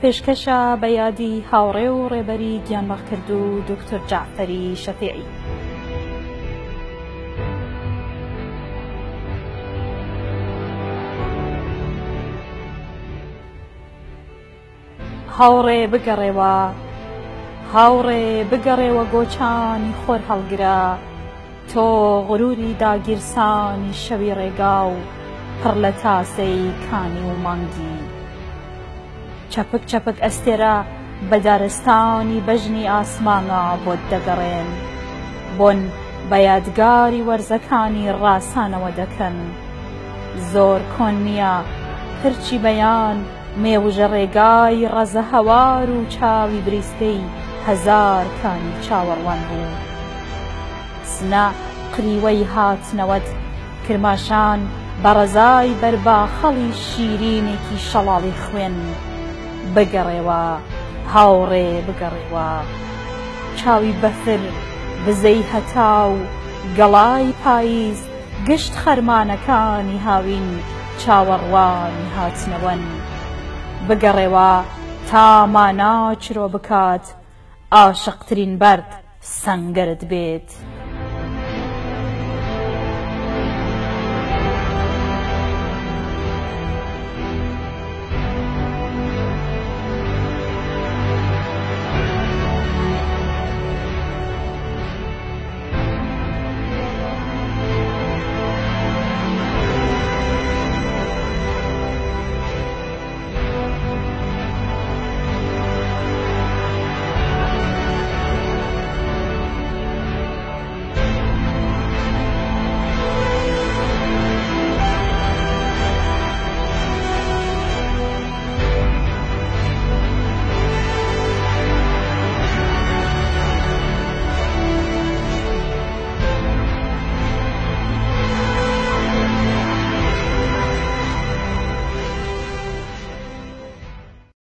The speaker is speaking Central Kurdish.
پێشکەشە بە یادی هاوڕێ و ڕێبەری گیانمەڕکردوو دکتۆر جەعفەری شەفیعی. هاوڕێ بگەڕێوە، هاوڕێ بگەڕێوە گۆچانی خۆر هەڵگرە، تۆ غروری داگیرسانی شەوی ڕێگا و پڕ لە تاسەی کانی و مانگی. چەپک چەپک ئەستێرە بە دارستانی بەژنی ئاسمانە بۆت دەگەڕێن، بۆن بە یادگاری وەرزەکانی ڕاسانەوە دەکەن. زۆر کۆن نییە پرچی بەیان مێوژە ڕێگای ڕەزە هەوار و چاوی بریسکەی هەزار کانی چاوەڕوان بوو. سنە قریوەی هاتنەوەت کرماشان بەڕەزای بەرباخەڵی شیرینێکی شەڵاڵی خوێن. بگەڕێوە هاوڕێ بگەڕێوە، چاوی بەفر بزەی هەتاو گەڵای پاییز، گشت خەرمانەکانی هاوین چاوەڕوانی هاتنەوەن. بگەڕێوە تا مانا چرۆ بکات، عاشقترین بەرد سەنگەرت بێت.